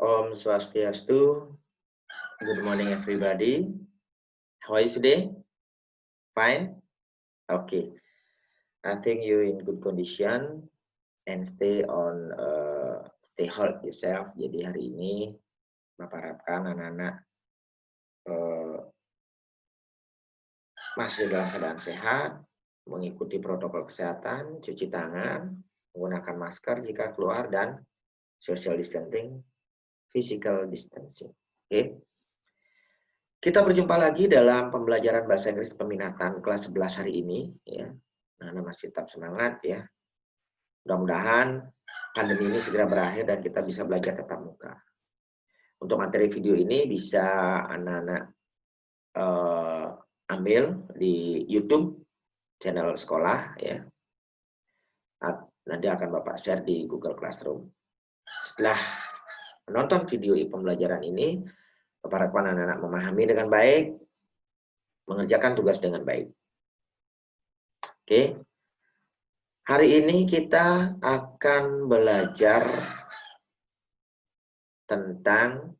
Om Swastiastu. Good morning, everybody. How are you today? Fine? Okay. I think you're in good condition and stay healthy yourself. Jadi hari ini Bapak harapkan anak-anak masih dalam keadaan sehat, mengikuti protokol kesehatan, cuci tangan, menggunakan masker jika keluar, dan social distancing, physical distancing. Oke. Kita berjumpa lagi dalam pembelajaran bahasa Inggris peminatan kelas 11 hari ini. Ya. Nah, masih tetap semangat ya. Mudah-mudahan pandemi ini segera berakhir dan kita bisa belajar tatap muka. Untuk materi video ini bisa anak-anak ambil di YouTube channel sekolah ya. Nanti akan Bapak share di Google Classroom. Setelah menonton video pembelajaran ini, Bapak harapkan anak-anak memahami dengan baik, mengerjakan tugas dengan baik. Oke. Hari ini kita akan belajar tentang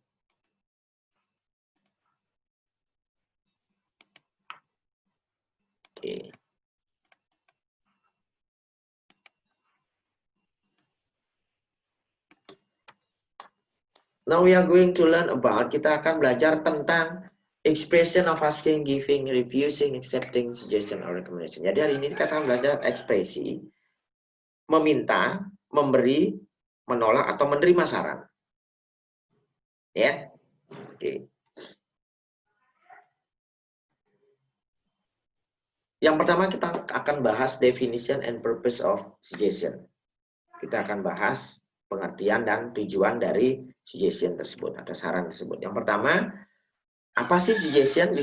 Now we are going to learn about, kita akan belajar tentang expression of asking, giving, refusing, accepting, suggestion, or recommendation. Jadi hari ini kita akan belajar ekspresi meminta, memberi, menolak, atau menerima saran. Ya. Oke. Yang pertama kita akan bahas definition and purpose of suggestion. Kita akan bahas pengertian dan tujuan dari suggestion tersebut atau saran tersebut. Yang pertama, apa sih suggestion?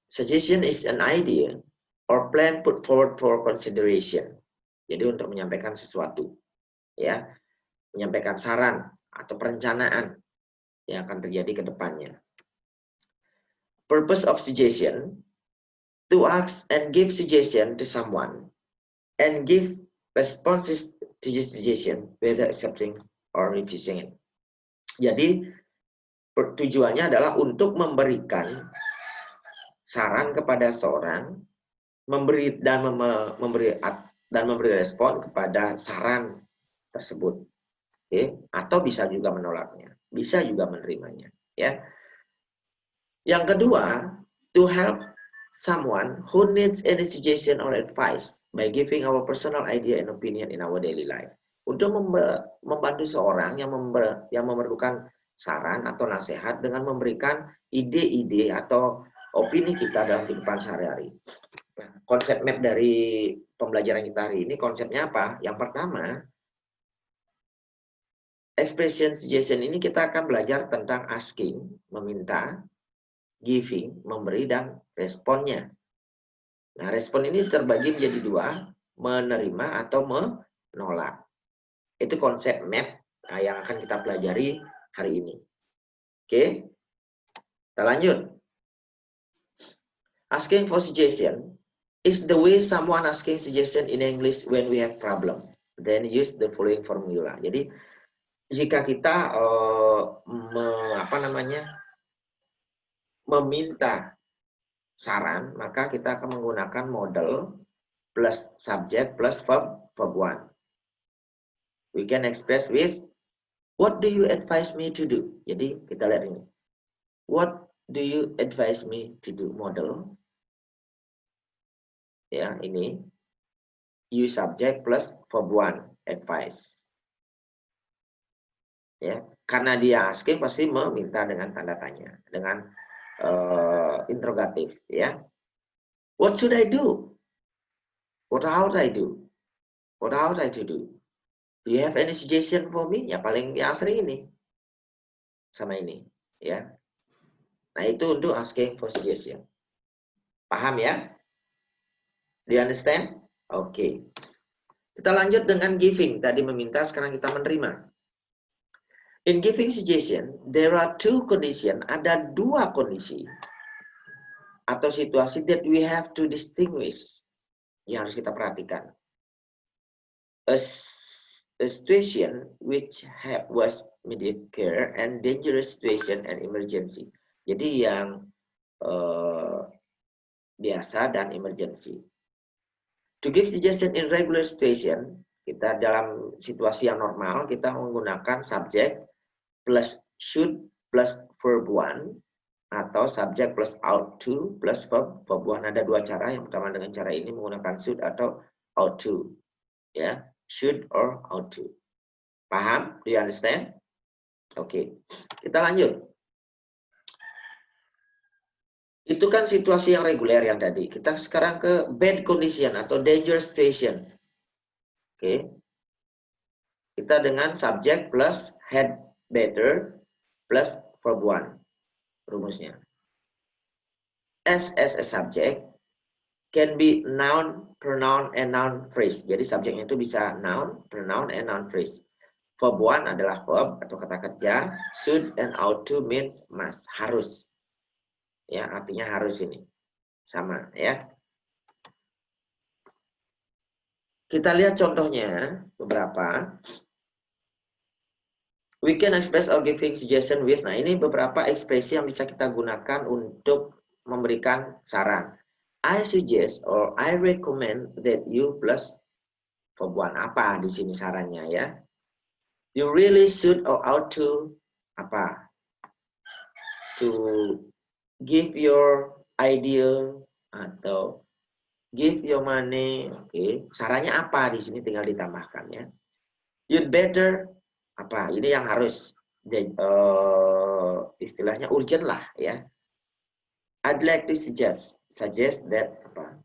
Suggestion is an idea or plan put forward for consideration. Jadi untuk menyampaikan sesuatu, ya, menyampaikan saran atau perencanaan yang akan terjadi ke depannya. Purpose of suggestion: to ask and give suggestion to someone and give responses to your suggestion, whether accepting or refusing it. Jadi tujuannya adalah untuk memberikan saran kepada seorang, memberi respon kepada saran tersebut, okay? Atau bisa juga menolaknya, bisa juga menerimanya. Ya. Yang kedua, to help someone who needs any suggestion or advice by giving our personal idea and opinion in our daily life. Untuk membantu seorang yang memerlukan saran atau nasihat dengan memberikan ide-ide atau opini kita dalam kehidupan sehari-hari. Konsep map dari pembelajaran kita hari ini, konsepnya apa? Yang pertama, expression suggestion ini kita akan belajar tentang asking, meminta, giving, memberi, dan responnya. Nah, respon ini terbagi menjadi dua, menerima atau menolak. Itu konsep map yang akan kita pelajari hari ini. Oke, kita lanjut. Asking for suggestion is the way someone asking suggestion in English when we have problem. Then use the following formula. Jadi, jika kita meminta saran, maka kita akan menggunakan model plus subject plus verb 1. We can express with what do you advise me to do? Jadi kita lihat ini. What do you advise me to do? Model. Ya, ini. You subject plus verb 1, advice. Ya, karena dia asking pasti meminta dengan tanda tanya, dengan interrogatif, ya. What should I do? What ought I do? What ought I to do? Do you have any suggestion for me? Ya paling yang sering ini. Sama ini, ya. Nah, itu untuk asking for suggestion. Paham ya? Do you understand? Oke. Kita lanjut dengan giving. Tadi meminta, sekarang kita menerima. In giving suggestion, there are two conditions. Ada dua kondisi atau situasi that we have to distinguish yang harus kita perhatikan. a situation which was mediocre and dangerous situation and emergency. Jadi yang biasa dan emergency. To give suggestion in regular situation, kita dalam situasi yang normal, kita menggunakan subject plus should plus verb one, atau subject plus ought to plus verb one. Ada dua cara. Yang pertama dengan cara ini menggunakan should atau ought to. Ya, should or ought to. Paham? Do you understand? Oke, kita lanjut. Itu kan situasi yang reguler yang tadi. Kita sekarang ke bad condition atau dangerous situation. Oke. Kita dengan subject plus had better plus verb one. Rumusnya. As a subject can be noun, pronoun, and noun phrase. Jadi subjeknya itu bisa noun, pronoun, and noun phrase. Verb one adalah verb atau kata kerja. Should and ought to means must, harus. Ya, artinya harus ini. Sama, ya. Kita lihat contohnya beberapa. We can express or giving suggestion with. Nah, ini beberapa ekspresi yang bisa kita gunakan untuk memberikan saran. I suggest or I recommend that you plus verb one. Apa di sini sarannya ya? You really should or ought to apa? To give your idea atau give your money. Oke, sarannya apa di sini tinggal ditambahkan ya. You'd better apa? Ini yang harus istilahnya urgent lah ya. I'd like to suggest that apa?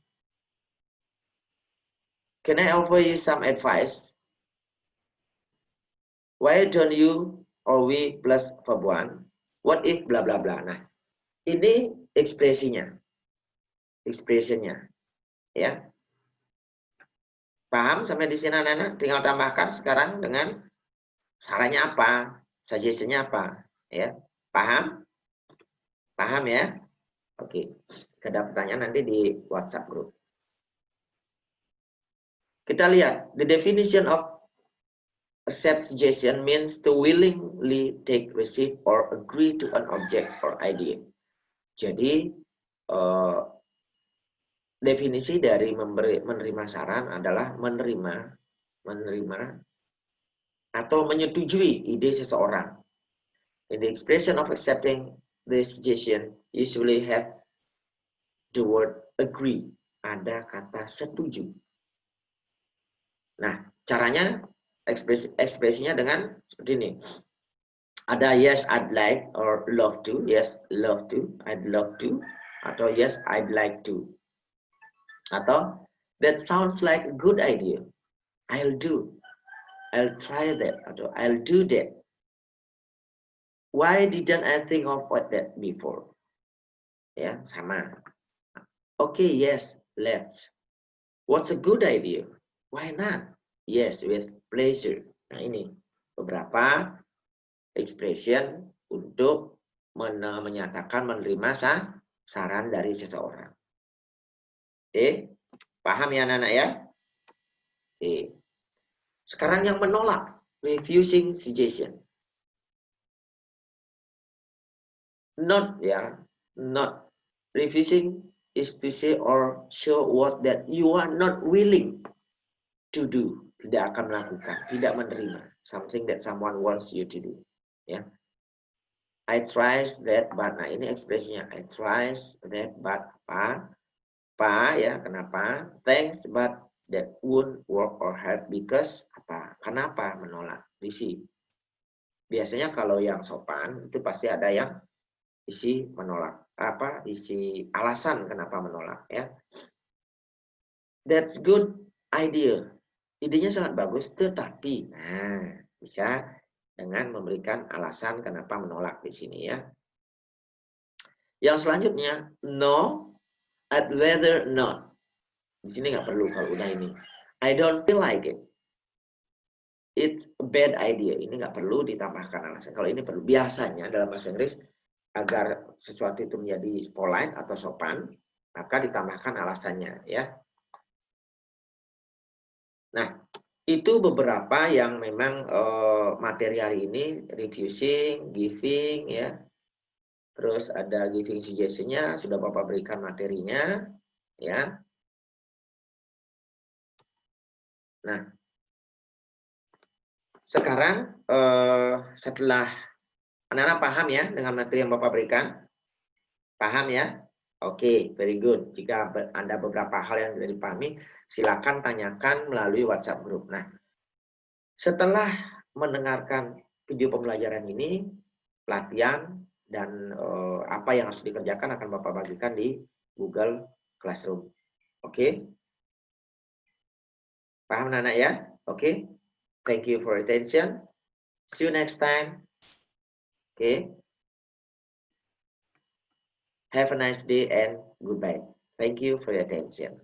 Can I offer you some advice? Why don't you or we plus verb one? What if bla bla bla. Nah, ini ekspresinya. Expressionnya. Ya. Paham sampai di sini anak-anak? Tinggal tambahkan sekarang dengan sarannya apa? Suggestionnya apa? Ya. Paham? Paham ya? Oke. Ada pertanyaan nanti di WhatsApp group. Kita lihat the definition of accept suggestion means to willingly take, receive, or agree to an object or idea. Jadi definisi dari menerima saran adalah menerima atau menyetujui ide seseorang. In the expression of accepting the suggestion usually have the word agree. Ada kata setuju. Nah, caranya ekspresinya dengan seperti ini. Ada yes, I'd like, or love to. Yes, love to. I'd love to. Atau yes, I'd like to. Atau that sounds like a good idea. I'll do. I'll try that. Atau I'll do that. Why didn't I think of that before? Ya, sama. Okay, yes, let's. What's a good idea? Why not? Yes, with pleasure. Nah, ini beberapa expression untuk menyatakan menerima saran dari seseorang. Oke, paham ya anak-anak ya? Oke. Sekarang yang menolak, refusing suggestion. Not ya, not. Refusing is to say or show what that you are not willing to do. Tidak akan melakukan, tidak menerima. Something that someone wants you to do. Ya. I tried that, but. Nah, ini ekspresinya. I tried that, but. Apa ya, kenapa? Thanks, but that won't work or help because. Apa? Kenapa menolak? Isi. Biasanya kalau yang sopan, itu pasti ada yang isi menolak. Apa? Isi alasan kenapa menolak. Ya. That's good idea. Idenya sangat bagus, tetapi. Nah, bisa dengan memberikan alasan kenapa menolak di sini ya. Yang selanjutnya, no, I'd rather not. Di sini nggak perlu kalau udah ini. I don't feel like it. It's a bad idea. Ini nggak perlu ditambahkan alasan. Kalau ini perlu. Biasanya dalam bahasa Inggris, agar sesuatu itu menjadi polite atau sopan, maka ditambahkan alasannya ya. Nah, Itu beberapa yang memang materi hari ini, reviewing, giving, ya. Terus ada giving suggestion-nya, sudah Bapak berikan materinya, ya. Nah, sekarang setelah anak-anak paham ya dengan materi yang Bapak berikan? Paham ya? Oke, very good. Jika Anda beberapa hal yang tidak dipahami, silakan tanyakan melalui WhatsApp group. Nah, setelah mendengarkan video pembelajaran ini, pelatihan dan apa yang harus dikerjakan akan Bapak bagikan di Google Classroom. Oke? Paham anak-anak ya? Oke? Thank you for attention. See you next time. Okay? Have a nice day and goodbye. Thank you for your attention.